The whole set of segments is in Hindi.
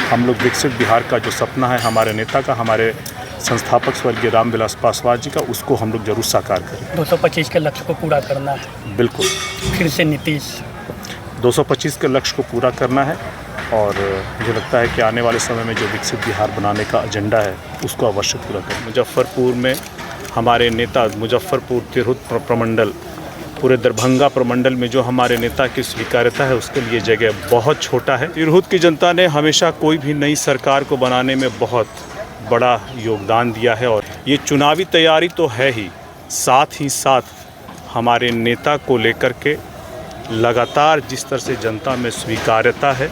हम लोग विकसित बिहार का जो सपना है हमारे नेता का, हमारे संस्थापक स्वर्गीय रामविलास पासवान जी का, उसको हम लोग जरूर साकार करें। 225 के लक्ष्य को पूरा करना है। बिल्कुल, फिर से नीतीश 225 के लक्ष्य को पूरा करना है और मुझे लगता है कि आने वाले समय में जो विकसित बिहार बनाने का एजेंडा है उसको अवश्य पूरा करें। मुजफ्फरपुर में हमारे नेता, मुजफ्फरपुर तिरहुत प्रमंडल, पूरे दरभंगा प्रमंडल में जो हमारे नेता की स्वीकार्यता है उसके लिए जगह बहुत छोटा है। तिरहुत की जनता ने हमेशा कोई भी नई सरकार को बनाने में बहुत बड़ा योगदान दिया है और ये चुनावी तैयारी तो है ही, साथ ही साथ हमारे नेता को लेकर के लगातार जिस तरह से जनता में स्वीकार्यता है,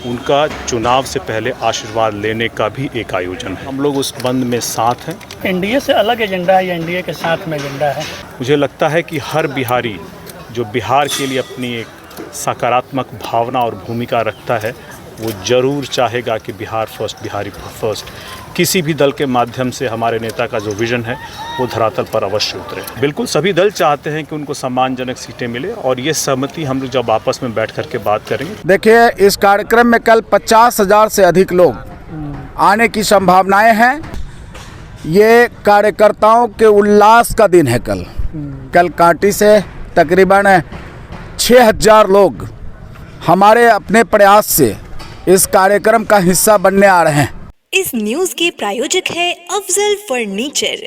उनका चुनाव से पहले आशीर्वाद लेने का भी एक आयोजन है। हम लोग उस बंद में साथ हैं। एनडीए से अलग एजेंडा है या एनडीए के साथ में एजेंडा है? मुझे लगता है कि हर बिहारी जो बिहार के लिए अपनी एक सकारात्मक भावना और भूमिका रखता है, वो ज़रूर चाहेगा कि बिहार फर्स्ट, बिहारी फर्स्ट, किसी भी दल के माध्यम से हमारे नेता का जो विज़न है वो धरातल पर अवश्य उतरे। बिल्कुल सभी दल चाहते हैं कि उनको सम्मानजनक सीटें मिले और ये सहमति हम लोग जब आपस में बैठ करके बात करेंगे। देखिए, इस कार्यक्रम में कल 50,000 से अधिक लोग आने की संभावनाएं हैं। ये कार्यकर्ताओं के उल्लास का दिन है। कल कांटी से तकरीबन 6,000 लोग हमारे अपने प्रयास से इस कार्यक्रम का हिस्सा बनने आ रहे हैं। इस न्यूज के प्रायोजक है अफजल फर्नीचर।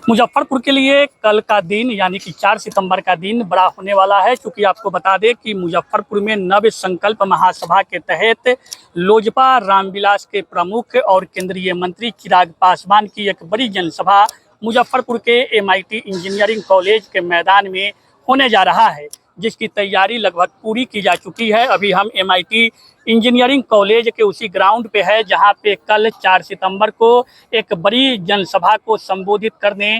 मुजफ्फरपुर के लिए कल का दिन यानी कि 4 सितंबर का दिन बड़ा होने वाला है, क्योंकि आपको बता दें कि मुजफ्फरपुर में नव संकल्प महासभा के तहत लोजपा रामविलास के प्रमुख और केंद्रीय मंत्री चिराग पासवान की एक बड़ी जनसभा मुजफ्फरपुर के MIT इंजीनियरिंग कॉलेज के मैदान में होने जा रहा है, जिसकी तैयारी लगभग पूरी की जा चुकी है। अभी हम MIT इंजीनियरिंग कॉलेज के उसी ग्राउंड पे है जहां पे कल 4 सितंबर को एक बड़ी जनसभा को संबोधित करने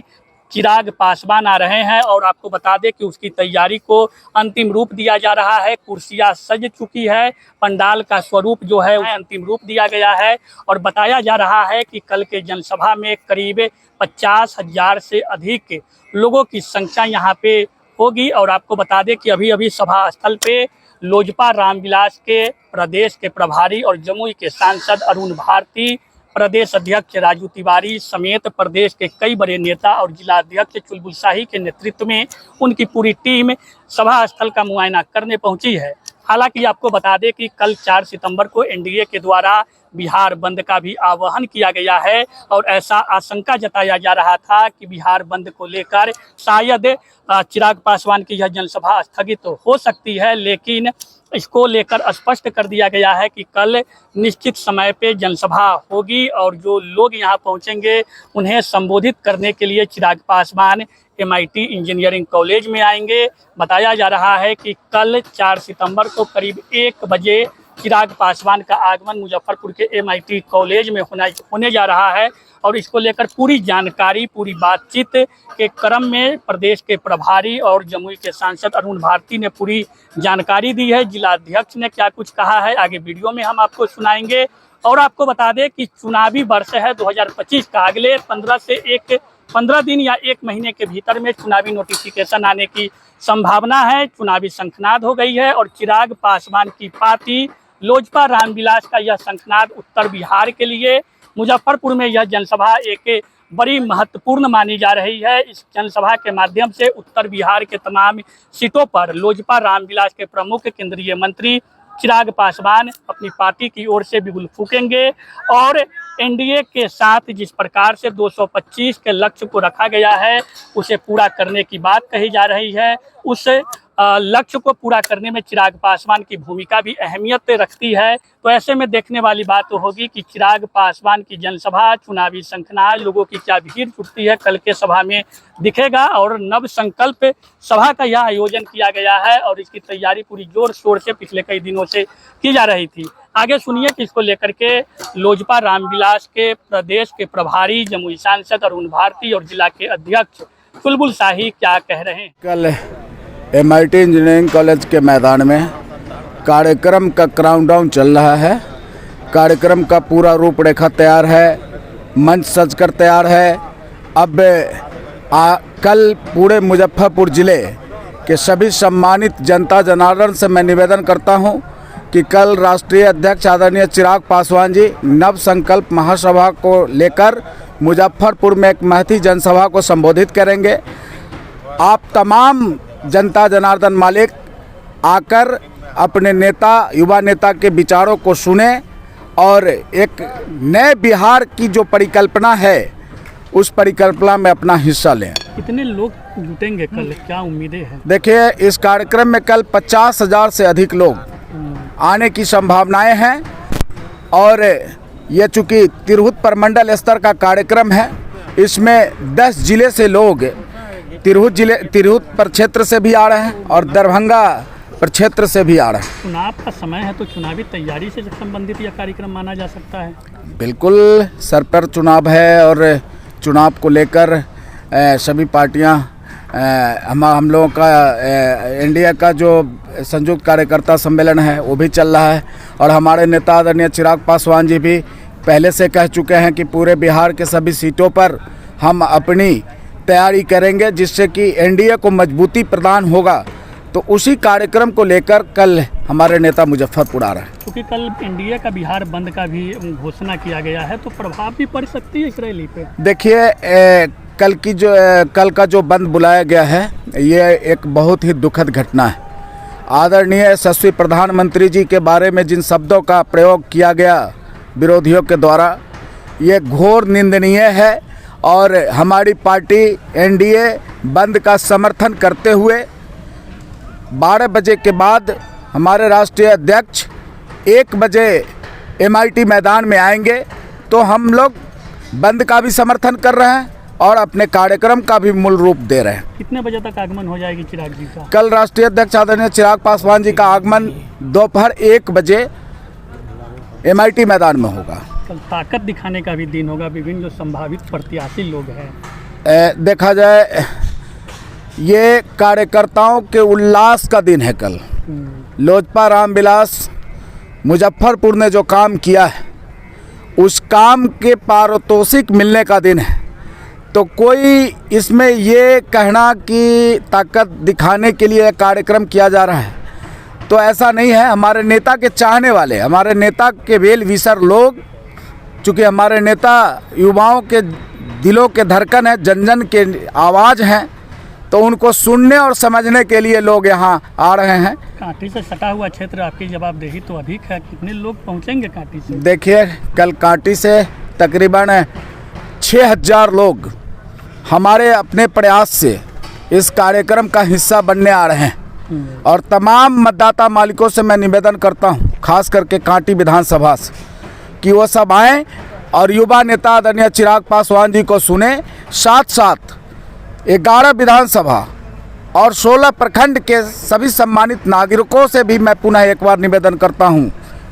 चिराग पासवान आ रहे हैं और आपको बता दें कि उसकी तैयारी को अंतिम रूप दिया जा रहा है। कुर्सियां सज चुकी है, पंडाल का स्वरूप जो है अंतिम रूप दिया गया है और बताया जा रहा है कि कल के जनसभा में करीब 50,000 से अधिक लोगों की संख्या यहाँ पे होगी। और आपको बता दें कि अभी सभा स्थल पे लोजपा रामविलास के प्रदेश के प्रभारी और जमुई के सांसद अरुण भारती, प्रदेश अध्यक्ष राजू तिवारी समेत प्रदेश के कई बड़े नेता और जिला अध्यक्ष चुलबुल शाही के नेतृत्व में उनकी पूरी टीम सभा स्थल का मुआयना करने पहुंची है। हालांकि आपको बता दें कि कल 4 सितंबर को एनडीए के द्वारा बिहार बंद का भी आह्वान किया गया है और ऐसा आशंका जताया जा रहा था कि बिहार बंद को लेकर शायद चिराग पासवान की यह जनसभा स्थगित तो हो सकती है, लेकिन इसको लेकर स्पष्ट कर दिया गया है कि कल निश्चित समय पे जनसभा होगी और जो लोग यहाँ पहुँचेंगे उन्हें संबोधित करने के लिए Chirag Paswan MIT engineering college में आएंगे। बताया जा रहा है कि कल 4 सितंबर को करीब 1 बजे चिराग पासवान का आगमन मुजफ्फरपुर के MIT कॉलेज में होने जा रहा है और इसको लेकर पूरी जानकारी, पूरी बातचीत के क्रम में प्रदेश के प्रभारी और जमुई के सांसद अरुण भारती ने पूरी जानकारी दी है। जिला अध्यक्ष ने क्या कुछ कहा है आगे वीडियो में हम आपको सुनाएंगे। और आपको बता दें कि चुनावी वर्ष है 2025 का, अगले 15 दिन या 1 महीने के भीतर में चुनावी नोटिफिकेशन आने की संभावना है। चुनावी शंखनाद हो गई है और चिराग पासवान की पार्टी लोजपा रामविलास का यह शंखनाद उत्तर बिहार के लिए मुजफ्फरपुर में यह जनसभा एक बड़ी महत्वपूर्ण मानी जा रही है। इस जनसभा के माध्यम से उत्तर बिहार के तमाम सीटों पर लोजपा रामविलास के प्रमुख केंद्रीय मंत्री चिराग पासवान अपनी पार्टी की ओर से बिगुल फूकेंगे और एनडीए के साथ जिस प्रकार से 225 के लक्ष्य को रखा गया है उसे पूरा करने की बात कही जा रही है। उस लक्ष्य को पूरा करने में चिराग पासवान की भूमिका भी अहमियत रखती है। तो ऐसे में देखने वाली बात तो होगी कि चिराग पासवान की जनसभा, चुनावी शंखनाद, लोगों की क्या भीड़ जुटती है कल के सभा में दिखेगा। और नव संकल्प सभा का यह आयोजन किया गया है और इसकी तैयारी पूरी जोर शोर से पिछले कई दिनों से की जा रही थी। आगे सुनिए कि इसको लेकर के लोजपा रामविलास के प्रदेश के प्रभारी जमुई सांसद अरुण भारती और जिला के अध्यक्ष चुलबुल शाही क्या कह रहे हैं। कल MIT इंजीनियरिंग कॉलेज के मैदान में कार्यक्रम का काउंटडाउन चल रहा है। कार्यक्रम का पूरा रूपरेखा तैयार है, मंच सजकर तैयार है। अब कल पूरे मुजफ्फरपुर ज़िले के सभी सम्मानित जनता जनार्दन से मैं निवेदन करता हूं कि कल राष्ट्रीय अध्यक्ष आदरणीय चिराग पासवान जी नव संकल्प महासभा को लेकर मुजफ्फरपुर में एक महती जनसभा को संबोधित करेंगे। आप तमाम जनता जनार्दन मालिक आकर अपने नेता युवा नेता के विचारों को सुने और एक नए बिहार की जो परिकल्पना है उस परिकल्पना में अपना हिस्सा लें। कितने लोग जुटेंगे कल, क्या उम्मीदें हैं? देखिए, इस कार्यक्रम में कल 50,000 से अधिक लोग आने की संभावनाएं हैं और ये चूँकि तिरहुत प्रमंडल स्तर का कार्यक्रम है, इसमें 10 जिले से लोग तिरहुत प्रक्षेत्र से भी आ रहे हैं और दरभंगा प्रक्षेत्र से भी आ रहे हैं। चुनाव का समय है तो चुनावी तैयारी से संबंधित यह कार्यक्रम माना जा सकता है? बिल्कुल, सर पर चुनाव है और चुनाव को लेकर सभी पार्टियां हम लोगों का एनडीए का जो संयुक्त कार्यकर्ता सम्मेलन है वो भी चल रहा है और हमारे नेता आदरणीय चिराग पासवान जी भी पहले से कह चुके हैं कि पूरे बिहार के सभी सीटों पर हम अपनी तैयारी करेंगे जिससे कि एनडीए को मजबूती प्रदान होगा। तो उसी कार्यक्रम को लेकर कल हमारे नेता मुजफ्फरपुर आ रहे हैं। क्योंकि कल एनडीए का बिहार बंद का भी घोषणा किया गया है तो प्रभाव भी पड़ सकती है इस रैली पे। देखिए, कल का जो बंद बुलाया गया है ये एक बहुत ही दुखद घटना है। आदरणीय यशस्वी प्रधानमंत्री जी के बारे में जिन शब्दों का प्रयोग किया गया विरोधियों के द्वारा, ये घोर निंदनीय है और हमारी पार्टी एनडीए बंद का समर्थन करते हुए 12 बजे के बाद हमारे राष्ट्रीय अध्यक्ष 1 बजे MIT मैदान में आएंगे तो हम लोग बंद का भी समर्थन कर रहे हैं और अपने कार्यक्रम का भी मूल रूप दे रहे हैं। कितने बजे तक आगमन हो जाएगी चिराग जी का? कल राष्ट्रीय अध्यक्ष आदरणीय चिराग पासवान जी का आगमन दोपहर 1 बजे MIT मैदान में होगा। कल ताकत दिखाने का भी दिन होगा, विभिन्न जो संभावित प्रत्याशी लोग हैं। देखा जाए ये कार्यकर्ताओं के उल्लास का दिन है कल। लोजपा रामविलास मुजफ्फरपुर ने जो काम किया है उस काम के पारितोषिक मिलने का दिन है। तो कोई इसमें ये कहना कि ताकत दिखाने के लिए कार्यक्रम किया जा रहा है तो ऐसा नहीं है। हमारे नेता के चाहने वाले, हमारे नेता के वेल विशर लोग, चूँकि हमारे नेता युवाओं के दिलों के धड़कन है, जन जन के आवाज़ हैं, तो उनको सुनने और समझने के लिए लोग यहाँ आ रहे हैं। कांटी से सटा हुआ क्षेत्र, आपकी जवाबदेही तो अधिक है, कितने लोग पहुँचेंगे कांटी से? देखिए, कल कांटी से तकरीबन 6,000 लोग हमारे अपने प्रयास से इस कार्यक्रम का हिस्सा बनने आ रहे हैं और तमाम मतदाता मालिकों से मैं निवेदन करता हूँ, खास करके कांटी विधानसभा से, कि वो सब आएँ और युवा नेता आदरणीय चिराग पासवान जी को सुने। साथ साथ 11 विधानसभा और 16 प्रखंड के सभी सम्मानित नागरिकों से भी मैं पुनः एक बार निवेदन करता हूं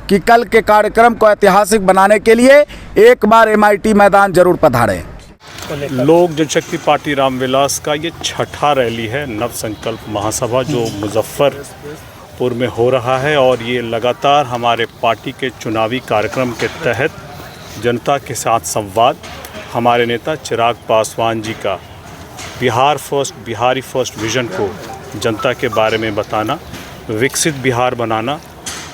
कि कल के कार्यक्रम को ऐतिहासिक बनाने के लिए एक बार MIT मैदान जरूर पधारें। लोक जनशक्ति पार्टी रामविलास का ये 6ठा रैली है नव संकल्प महासभा जो मुजफ्फरपुर में हो रहा है और ये लगातार हमारे पार्टी के चुनावी कार्यक्रम के तहत जनता के साथ संवाद, हमारे नेता चिराग पासवान जी का Bihar first, Bihari first vision को जनता के बारे में बताना, विकसित बिहार बनाना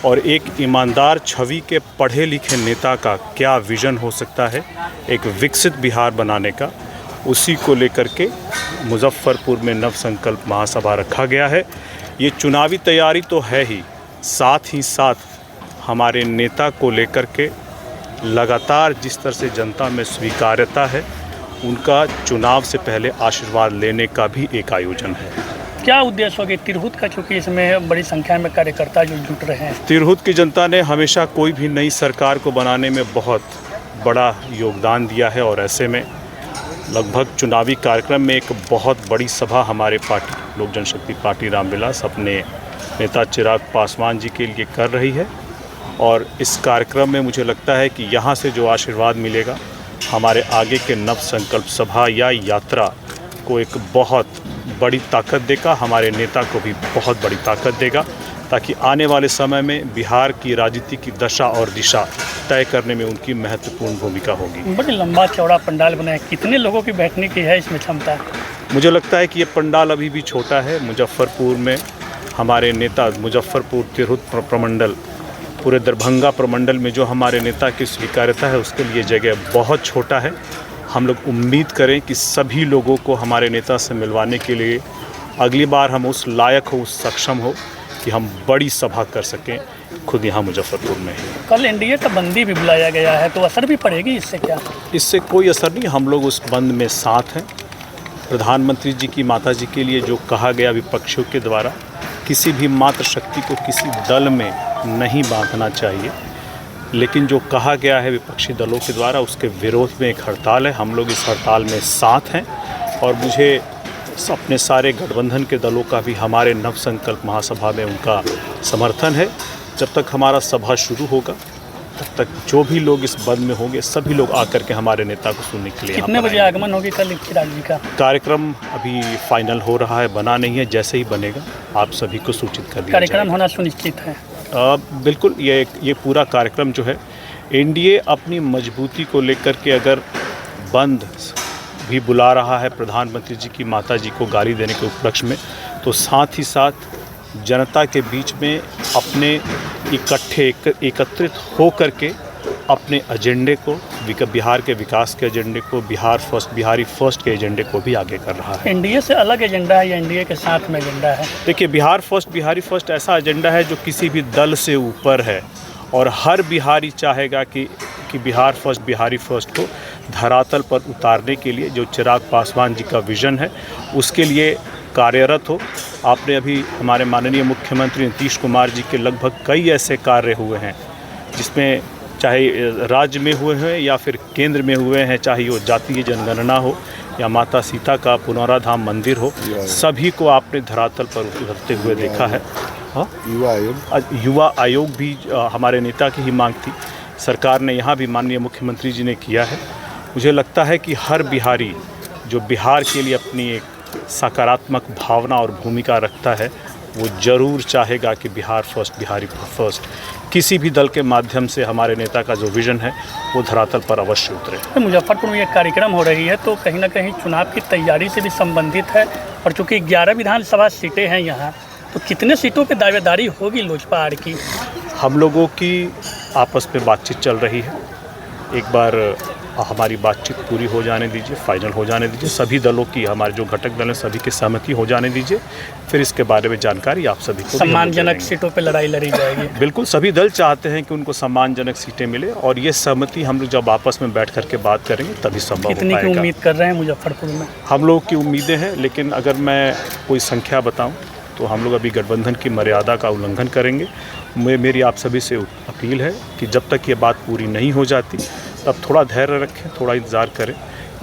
और एक ईमानदार छवि के पढ़े लिखे नेता का क्या विज़न हो सकता है एक विकसित बिहार बनाने का, उसी को लेकर के मुजफ्फरपुर में नव संकल्प महासभा रखा गया है। ये चुनावी तैयारी तो है ही, साथ ही साथ हमारे नेता को लेकर के लगातार जिस तरह से जनता में स्वीकार्यता है, उनका चुनाव से पहले आशीर्वाद लेने का भी एक आयोजन है। क्या उद्देश्य होगा तिरहुत का, चूँकि इसमें बड़ी संख्या में कार्यकर्ता जो जुट रहे हैं? तिरहुत की जनता ने हमेशा कोई भी नई सरकार को बनाने में बहुत बड़ा योगदान दिया है और ऐसे में लगभग चुनावी कार्यक्रम में एक बहुत बड़ी सभा हमारे पार्टी लोक जनशक्ति पार्टी रामविलास अपने नेता चिराग पासवान जी के लिए कर रही है और इस कार्यक्रम में मुझे लगता है कि यहाँ से जो आशीर्वाद मिलेगा हमारे आगे के नव संकल्प सभा या यात्रा को एक बहुत बड़ी ताकत देगा, हमारे नेता को भी बहुत बड़ी ताकत देगा, ताकि आने वाले समय में बिहार की राजनीति की दशा और दिशा तय करने में उनकी महत्वपूर्ण भूमिका होगी। बड़ी लंबा चौड़ा पंडाल बना है, कितने लोगों की बैठने की है इसमें क्षमता? मुझे लगता है कि ये पंडाल अभी भी छोटा है। मुजफ्फरपुर में हमारे नेता, मुजफ्फरपुर तिरहुत प्रमंडल पूरे दरभंगा प्रमंडल में जो हमारे नेता की स्वीकार्यता है उसके लिए जगह बहुत छोटा है। हम लोग उम्मीद करें कि सभी लोगों को हमारे नेता से मिलवाने के लिए अगली बार हम उस लायक हो, उस सक्षम हो कि हम बड़ी सभा कर सकें खुद यहाँ मुजफ्फरपुर में ही। कल एनडीए का बंदी भी बुलाया गया है, तो असर भी पड़ेगी इससे क्या? इससे कोई असर नहीं, हम लोग उस बंद में साथ हैं। प्रधानमंत्री जी की माता जी के लिए जो कहा गया विपक्षियों के द्वारा, किसी भी मातृ शक्ति को किसी दल में नहीं बांधना चाहिए, लेकिन जो कहा गया है विपक्षी दलों के द्वारा उसके विरोध में एक हड़ताल है। हम लोग इस हड़ताल में साथ हैं और मुझे अपने सारे गठबंधन के दलों का भी हमारे नव संकल्प महासभा में उनका समर्थन है। जब तक हमारा सभा शुरू होगा तब तक जो भी लोग इस बंद में होंगे सभी लोग आकर के हमारे नेता को सुनने के लिए कितने बजे आगमन होगी कल चिराग जी का? कार्यक्रम अभी फाइनल हो रहा है, बना नहीं है, जैसे ही बनेगा आप सभी को सूचित कर दिया कार्यक्रम होना सुनिश्चित है। बिल्कुल, ये पूरा कार्यक्रम जो है एनडीए अपनी मजबूती को लेकर के अगर बंद भी बुला रहा है प्रधानमंत्री जी की माता जी को गाली देने के उपलक्ष्य में, तो साथ ही साथ जनता के बीच में अपने एकत्रित हो करके अपने एजेंडे को, बिहार के विकास के एजेंडे को, बिहारी फर्स्ट के एजेंडे को भी आगे कर रहा है। एनडीए से अलग एजेंडा है या एनडीए के साथ में एजेंडा है? देखिए, बिहारी फर्स्ट ऐसा एजेंडा है जो किसी भी दल से ऊपर है और हर बिहारी चाहेगा कि बिहारी फर्स्ट को धरातल पर उतारने के लिए जो चिराग पासवान जी का विज़न है उसके लिए कार्यरत हो। आपने अभी हमारे माननीय मुख्यमंत्री नीतीश कुमार जी के लगभग कई ऐसे कार्य हुए हैं जिसमें चाहे राज्य में हुए हैं या फिर केंद्र में हुए हैं, चाहे वो जातीय जनगणना हो या माता सीता का पुनौराधाम मंदिर हो, सभी को आपने धरातल पर उतरते हुए देखा है। युवा आयोग भी हमारे नेता की ही मांग थी, सरकार ने यहाँ भी माननीय मुख्यमंत्री जी ने किया है। मुझे लगता है कि हर बिहारी जो बिहार के लिए अपनी एक सकारात्मक भावना और भूमिका रखता है वो ज़रूर चाहेगा कि बिहारी फर्स्ट किसी भी दल के माध्यम से हमारे नेता का जो विज़न है वो धरातल पर अवश्य उतरे। तो मुजफ्फरपुर में ये कार्यक्रम हो रही है तो कहीं ना कहीं चुनाव की तैयारी से भी संबंधित है, और चूँकि 11 विधानसभा सीटें हैं यहाँ, तो कितने सीटों पे दावेदारी होगी लोजपा आड़ की? हम लोगों की आपस में बातचीत चल रही है। एक बार हमारी बातचीत पूरी हो जाने दीजिए, फाइनल हो जाने दीजिए, सभी दलों की, हमारे जो घटक दल हैं सभी की सहमति हो जाने दीजिए, फिर इसके बारे में जानकारी आप सभी को सम्मानजनक सीटों पे लड़ाई लड़ी जाएगी। बिल्कुल, सभी दल चाहते हैं कि उनको सम्मानजनक सीटें मिले और ये सहमति हम लोग जब आपस में बैठ करके बात करेंगे तभी संभव हो पाएगा। कितनी की उम्मीद कर रहे हैं मुजफ्फरपुर में? हम लोग की उम्मीदें हैं, लेकिन अगर मैं कोई संख्या बताऊँ तो हम लोग अभी गठबंधन की मर्यादा का उल्लंघन करेंगे। मेरी आप सभी से अपील है कि जब तक ये बात पूरी नहीं हो जाती तब थोड़ा धैर्य रखें, थोड़ा इंतज़ार करें,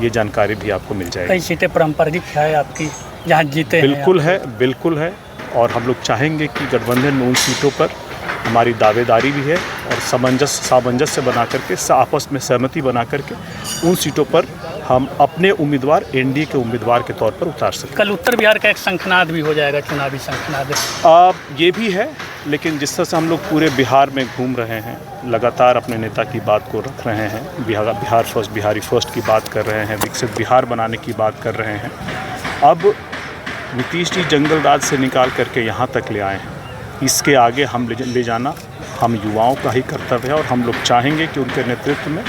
ये जानकारी भी आपको मिल जाएगी। कई सीटें पारंपरिक है आपकी जहाँ जीते हैं? बिल्कुल है, और हम लोग चाहेंगे कि गठबंधन में उन सीटों पर हमारी दावेदारी भी है और सामंजस्य बना करके, आपस में सहमति बना करके उन सीटों पर हम अपने उम्मीदवार एनडीए के उम्मीदवार के तौर पर उतार सकें। कल उत्तर बिहार का एक शंखनाद भी हो जाएगा, चुनावी शंखनाद। ये भी है, लेकिन जिस तरह से हम लोग पूरे बिहार में घूम रहे हैं, लगातार अपने नेता की बात को रख रहे हैं, बिहारी फर्स्ट की बात कर रहे हैं, विकसित बिहार बनाने की बात कर रहे हैं। अब नीतीश जी जंगल राज से निकाल करके यहाँ तक ले आए हैं, इसके आगे हम ले जाना हम युवाओं का ही कर्तव्य है और हम लोग चाहेंगे कि उनके नेतृत्व में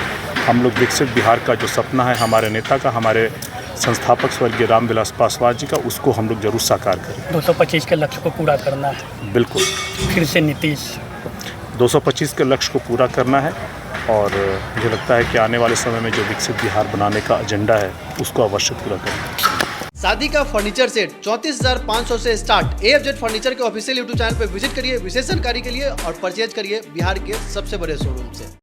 हम लोग विकसित बिहार का जो सपना है हमारे नेता का, हमारे संस्थापक स्वर्गीय रामविलास पासवान जी का, उसको हम लोग जरूर साकार करें। 225 के लक्ष्य को पूरा करना है। बिल्कुल, फिर से नीतीश 225 के लक्ष्य को पूरा करना है और मुझे लगता है कि आने वाले समय में जो विकसित बिहार बनाने का एजेंडा है उसको अवश्य पूरा करना है। शादी का फर्नीचर सेट 34,500 से स्टार्ट। AFZ फर्नीचर के ऑफिशियल YouTube चैनल पर विजिट करिए विशेष जानकारी के लिए और परचेज करिए बिहार के सबसे बड़े शोरूम से।